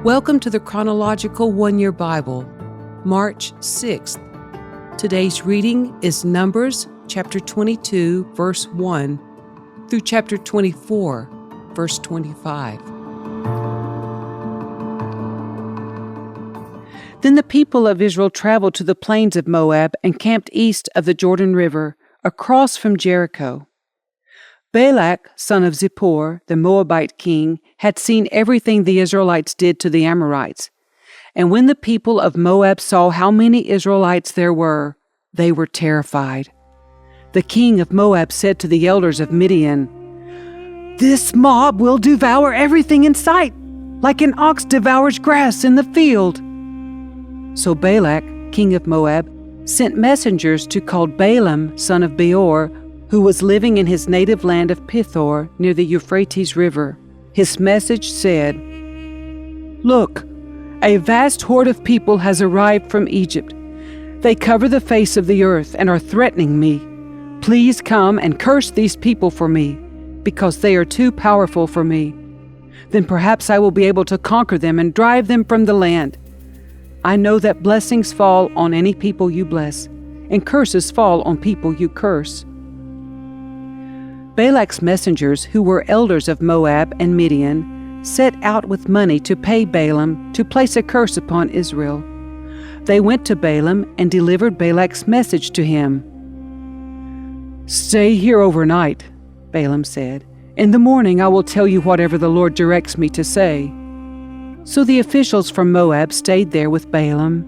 Welcome to the Chronological One-Year Bible, March 6th. Today's reading is Numbers chapter 22, verse 1 through chapter 24, verse 25. Then the people of Israel traveled to the plains of Moab and camped east of the Jordan River, across from Jericho. Balak, son of Zippor, the Moabite king, had seen everything the Israelites did to the Amorites. And when the people of Moab saw how many Israelites there were, they were terrified. The king of Moab said to the elders of Midian, "This mob will devour everything in sight, like an ox devours grass in the field." So Balak, king of Moab, sent messengers to call Balaam, son of Beor, who was living in his native land of Pithor near the Euphrates River. His message said, "Look, a vast horde of people has arrived from Egypt. They cover the face of the earth and are threatening me. Please come and curse these people for me, because they are too powerful for me. Then perhaps I will be able to conquer them and drive them from the land. I know that blessings fall on any people you bless, and curses fall on people you curse." Balak's messengers, who were elders of Moab and Midian, set out with money to pay Balaam to place a curse upon Israel. They went to Balaam and delivered Balak's message to him. "Stay here overnight," Balaam said. "In the morning I will tell you whatever the Lord directs me to say." So the officials from Moab stayed there with Balaam.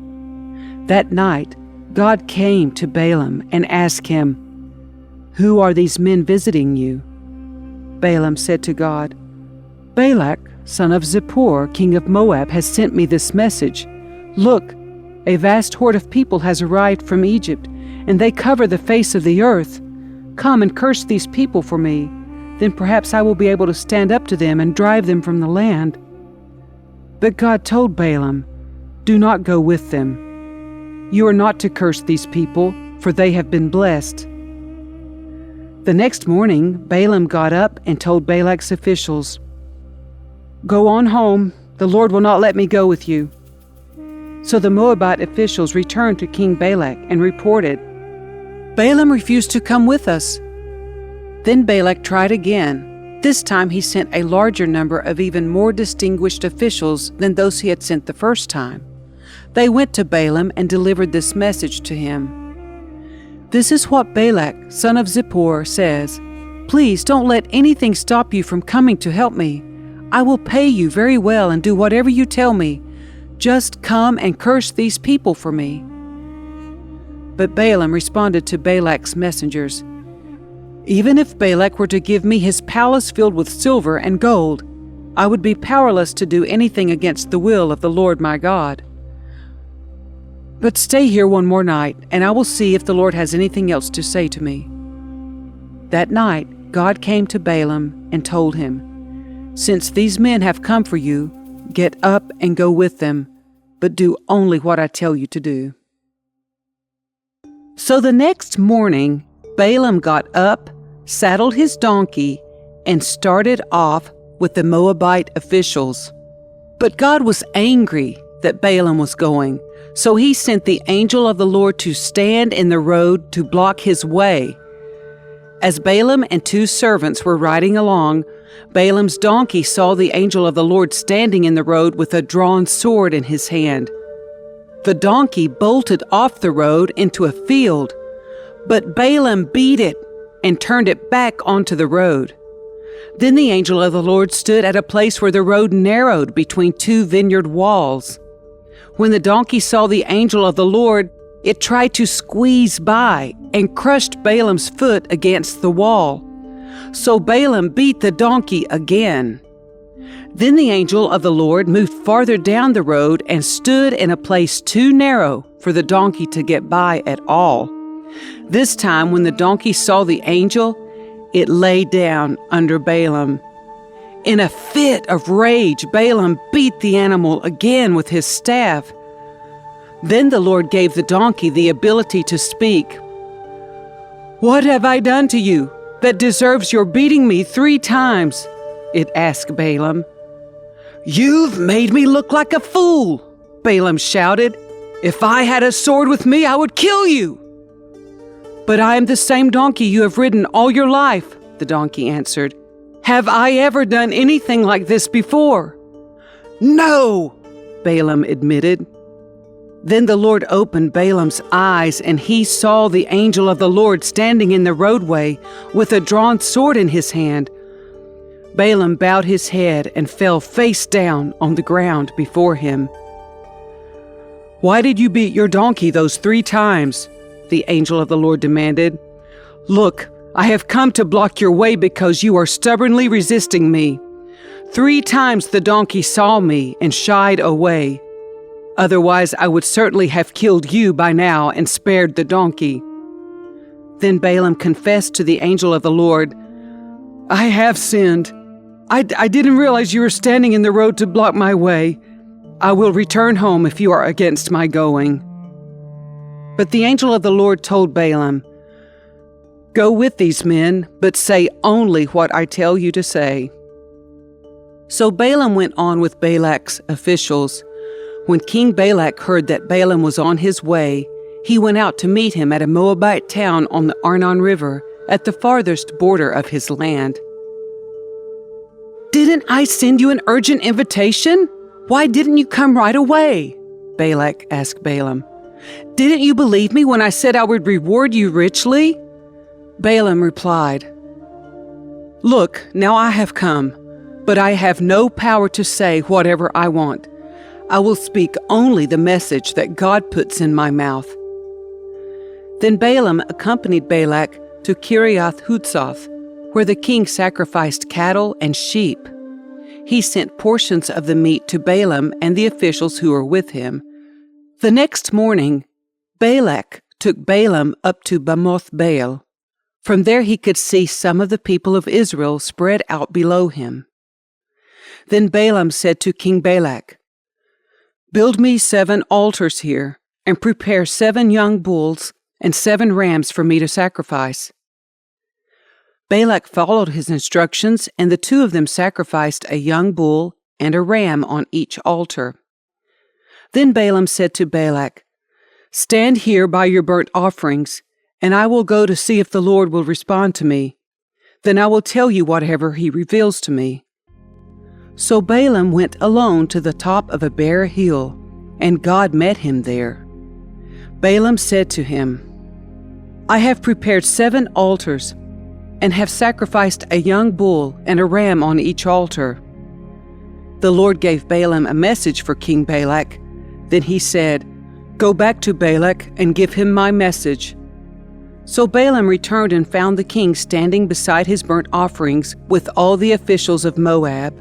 That night, God came to Balaam and asked him, "Who are these men visiting you?" Balaam said to God, "Balak, son of Zippor, king of Moab, has sent me this message. Look, a vast horde of people has arrived from Egypt, and they cover the face of the earth. Come and curse these people for me. Then perhaps I will be able to stand up to them and drive them from the land." But God told Balaam, "Do not go with them. You are not to curse these people, for they have been blessed." The next morning, Balaam got up and told Balak's officials, "Go on home. The Lord will not let me go with you." So the Moabite officials returned to King Balak and reported, "Balaam refused to come with us." Then Balak tried again. This time he sent a larger number of even more distinguished officials than those he had sent the first time. They went to Balaam and delivered this message to him. "This is what Balak, son of Zippor, says. Please don't let anything stop you from coming to help me. I will pay you very well and do whatever you tell me. Just come and curse these people for me." But Balaam responded to Balak's messengers, "Even if Balak were to give me his palace filled with silver and gold, I would be powerless to do anything against the will of the Lord my God. But stay here one more night, and I will see if the Lord has anything else to say to me." That night, God came to Balaam and told him, "Since these men have come for you, get up and go with them, but do only what I tell you to do." So the next morning, Balaam got up, saddled his donkey, and started off with the Moabite officials. But God was angry that Balaam was going, so he sent the angel of the Lord to stand in the road to block his way. As Balaam and two servants were riding along, Balaam's donkey saw the angel of the Lord standing in the road with a drawn sword in his hand. The donkey bolted off the road into a field, but Balaam beat it and turned it back onto the road. Then the angel of the Lord stood at a place where the road narrowed between two vineyard walls. When the donkey saw the angel of the Lord, it tried to squeeze by and crushed Balaam's foot against the wall. So Balaam beat the donkey again. Then the angel of the Lord moved farther down the road and stood in a place too narrow for the donkey to get by at all. This time, when the donkey saw the angel, it lay down under Balaam. In a fit of rage, Balaam beat the animal again with his staff. Then the Lord gave the donkey the ability to speak. "What have I done to you that deserves your beating me 3 times?" it asked Balaam. "You've made me look like a fool," Balaam shouted. "If I had a sword with me, I would kill you." "But I am the same donkey you have ridden all your life," the donkey answered. "Have I ever done anything like this before?" "No," Balaam admitted. Then the Lord opened Balaam's eyes, and he saw the angel of the Lord standing in the roadway with a drawn sword in his hand. Balaam bowed his head and fell face down on the ground before him. "Why did you beat your donkey those 3 times?" the angel of the Lord demanded. "Look, I have come to block your way because you are stubbornly resisting me. 3 times the donkey saw me and shied away. Otherwise, I would certainly have killed you by now and spared the donkey." Then Balaam confessed to the angel of the Lord, "I have sinned. I didn't realize you were standing in the road to block my way. I will return home if you are against my going." But the angel of the Lord told Balaam, "Go with these men, but say only what I tell you to say." So Balaam went on with Balak's officials. When King Balak heard that Balaam was on his way, he went out to meet him at a Moabite town on the Arnon River at the farthest border of his land. "Didn't I send you an urgent invitation? Why didn't you come right away?" Balak asked Balaam. "Didn't you believe me when I said I would reward you richly?" Balaam replied, "Look, now I have come, but I have no power to say whatever I want. I will speak only the message that God puts in my mouth." Then Balaam accompanied Balak to Kiriath-Huzoth, where the king sacrificed cattle and sheep. He sent portions of the meat to Balaam and the officials who were with him. The next morning, Balak took Balaam up to Bamoth Baal. From there he could see some of the people of Israel spread out below him. Then Balaam said to King Balak, "Build me 7 altars here, and prepare 7 young bulls and 7 rams for me to sacrifice." Balak followed his instructions, and the 2 of them sacrificed a young bull and a ram on each altar. Then Balaam said to Balak, "Stand here by your burnt offerings, and I will go to see if the Lord will respond to me. Then I will tell you whatever he reveals to me." So Balaam went alone to the top of a bare hill, and God met him there. Balaam said to him, "I have prepared 7 altars, and have sacrificed a young bull and a ram on each altar." The Lord gave Balaam a message for King Balak. Then he said, "Go back to Balak and give him my message." So Balaam returned and found the king standing beside his burnt offerings with all the officials of Moab.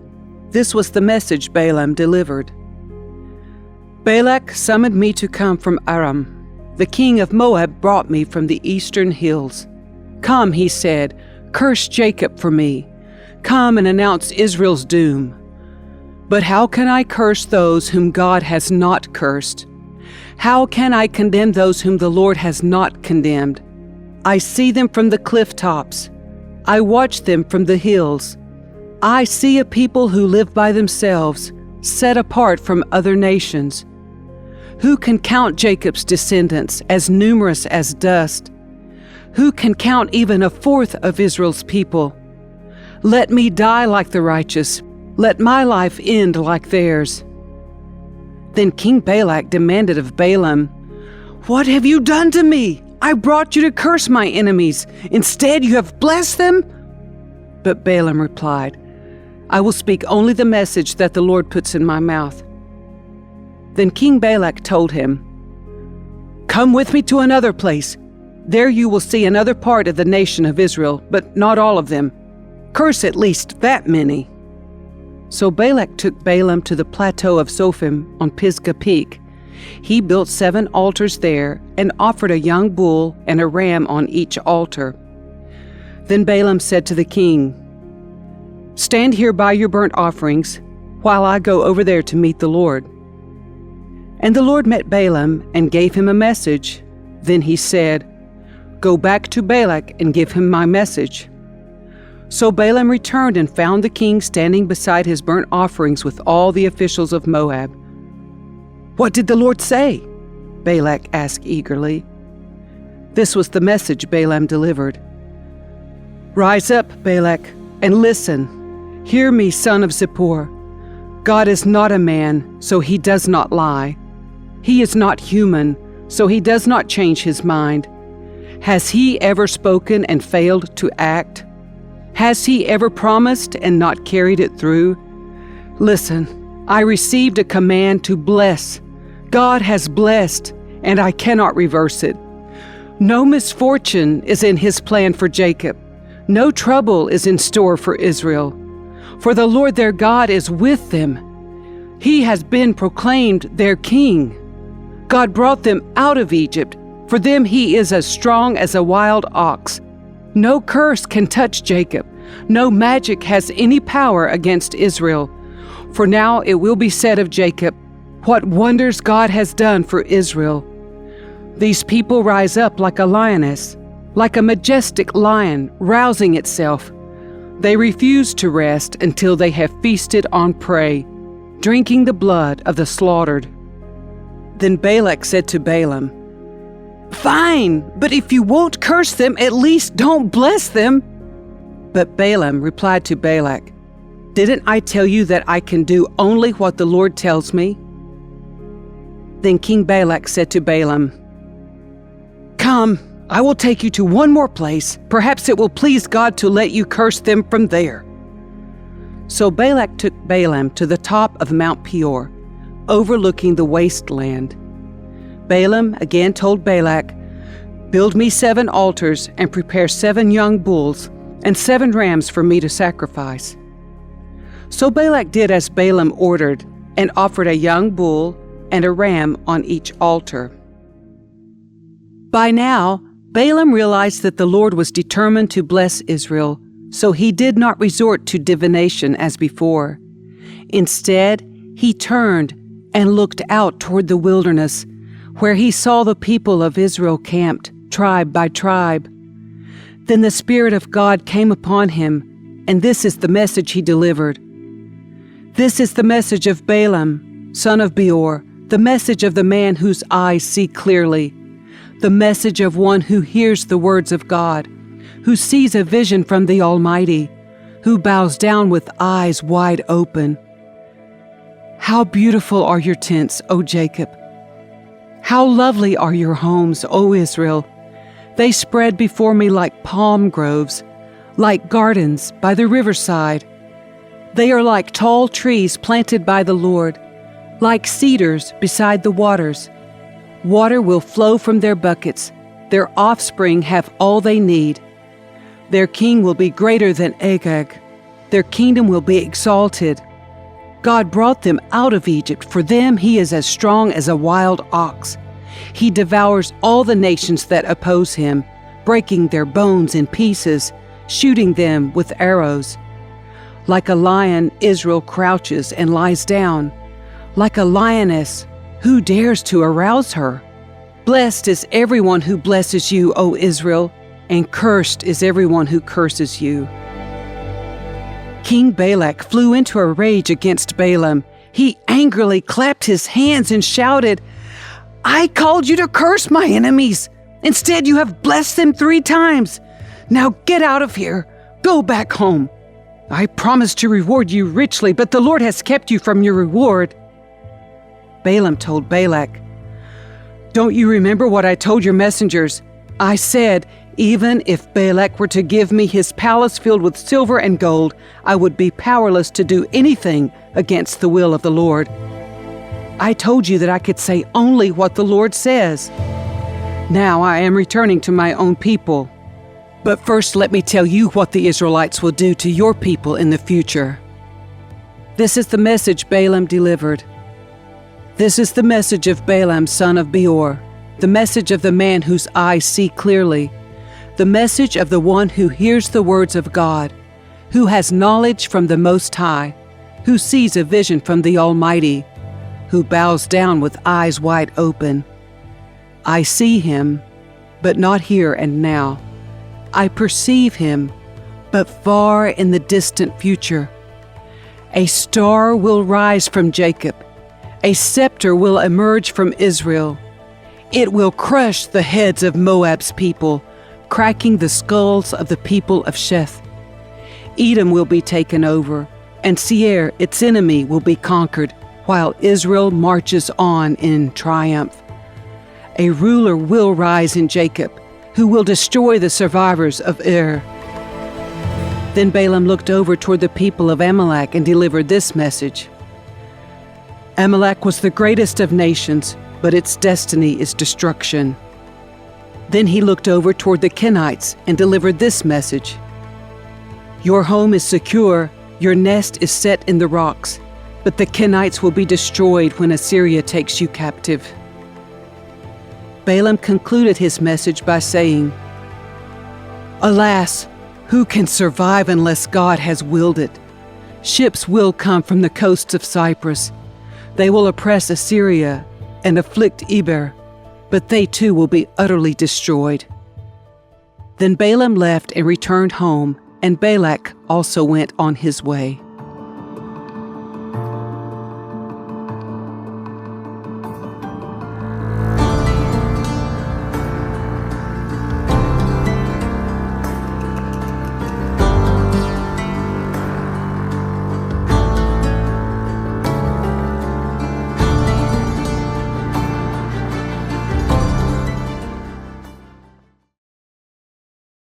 This was the message Balaam delivered. "Balak summoned me to come from Aram. The king of Moab brought me from the eastern hills. 'Come,' he said, 'curse Jacob for me. Come and announce Israel's doom.' But how can I curse those whom God has not cursed? How can I condemn those whom the Lord has not condemned? I see them from the cliff tops. I watch them from the hills. I see a people who live by themselves, set apart from other nations. Who can count Jacob's descendants as numerous as dust? Who can count even 1/4 of Israel's people? Let me die like the righteous. Let my life end like theirs." Then King Balak demanded of Balaam, "What have you done to me? I brought you to curse my enemies. Instead, you have blessed them?" But Balaam replied, "I will speak only the message that the Lord puts in my mouth." Then King Balak told him, "Come with me to another place. There you will see another part of the nation of Israel, but not all of them. Curse at least that many." So Balak took Balaam to the plateau of Zophim on Pisgah Peak. He built 7 altars there and offered a young bull and a ram on each altar. Then Balaam said to the king, "Stand here by your burnt offerings, while I go over there to meet the Lord." And the Lord met Balaam and gave him a message. Then he said, "Go back to Balak and give him my message." So Balaam returned and found the king standing beside his burnt offerings with all the officials of Moab. "What did the Lord say?" Balak asked eagerly. This was the message Balaam delivered. "Rise up, Balak, and listen. Hear me, son of Zippor. God is not a man, so he does not lie. He is not human, so he does not change his mind. Has he ever spoken and failed to act? Has he ever promised and not carried it through? Listen, I received a command to bless. God has blessed, and I cannot reverse it. No misfortune is in his plan for Jacob. No trouble is in store for Israel. For the Lord their God is with them. He has been proclaimed their king. God brought them out of Egypt. For them he is as strong as a wild ox. No curse can touch Jacob. No magic has any power against Israel. For now it will be said of Jacob, what wonders God has done for Israel. These people rise up like a lioness, like a majestic lion rousing itself. They refuse to rest until they have feasted on prey, drinking the blood of the slaughtered." Then Balak said to Balaam, "Fine, but if you won't curse them, at least don't bless them." But Balaam replied to Balak, "Didn't I tell you that I can do only what the Lord tells me?" Then King Balak said to Balaam, "Come, I will take you to one more place. Perhaps it will please God to let you curse them from there." So Balak took Balaam to the top of Mount Peor, overlooking the wasteland. Balaam again told Balak, "Build me 7 altars and prepare 7 young bulls and 7 rams for me to sacrifice." So Balak did as Balaam ordered and offered a young bull and a ram on each altar. By now, Balaam realized that the Lord was determined to bless Israel, so he did not resort to divination as before. Instead, he turned and looked out toward the wilderness, where he saw the people of Israel camped, tribe by tribe. Then the Spirit of God came upon him, and this is the message he delivered. "This is the message of Balaam, son of Beor, the message of the man whose eyes see clearly, the message of one who hears the words of God, who sees a vision from the Almighty, who bows down with eyes wide open. How beautiful are your tents, O Jacob! How lovely are your homes, O Israel! They spread before me like palm groves, like gardens by the riverside. They are like tall trees planted by the Lord, like cedars beside the waters. Water will flow from their buckets. Their offspring have all they need. Their king will be greater than Agag. Their kingdom will be exalted. God brought them out of Egypt. For them he is as strong as a wild ox. He devours all the nations that oppose him, breaking their bones in pieces, shooting them with arrows. Like a lion, Israel crouches and lies down. Like a lioness, who dares to arouse her? Blessed is everyone who blesses you, O Israel, and cursed is everyone who curses you." King Balak flew into a rage against Balaam. He angrily clapped his hands and shouted, "I called you to curse my enemies. Instead, you have blessed them 3 times. Now get out of here. Go back home. I promised to reward you richly, but the Lord has kept you from your reward." Balaam told Balak, "Don't you remember what I told your messengers? I said, even if Balak were to give me his palace filled with silver and gold, I would be powerless to do anything against the will of the Lord. I told you that I could say only what the Lord says. Now I am returning to my own people. But first let me tell you what the Israelites will do to your people in the future." This is the message Balaam delivered. This is the message of Balaam, son of Beor, the message of the man whose eyes see clearly, the message of the one who hears the words of God, who has knowledge from the Most High, who sees a vision from the Almighty, who bows down with eyes wide open. I see him, but not here and now. I perceive him, But far in the distant future, a star will rise from Jacob. A scepter will emerge from Israel. It will crush the heads of Moab's people, cracking the skulls of the people of Sheth. Edom will be taken over, and Seir, its enemy, will be conquered, while Israel marches on in triumph. A ruler will rise in Jacob, who will destroy the survivors of Ur. Then Balaam looked over toward the people of Amalek and delivered this message. Amalek was the greatest of nations, but its destiny is destruction. Then he looked over toward the Kenites and delivered this message. Your home is secure, your nest is set in the rocks, but the Kenites will be destroyed when Assyria takes you captive. Balaam concluded his message by saying, Alas, who can survive unless God has willed it? Ships will come from the coasts of Cyprus. They will oppress Assyria and afflict Eber, but they too will be utterly destroyed. Then Balaam left and returned home, and Balak also went on his way.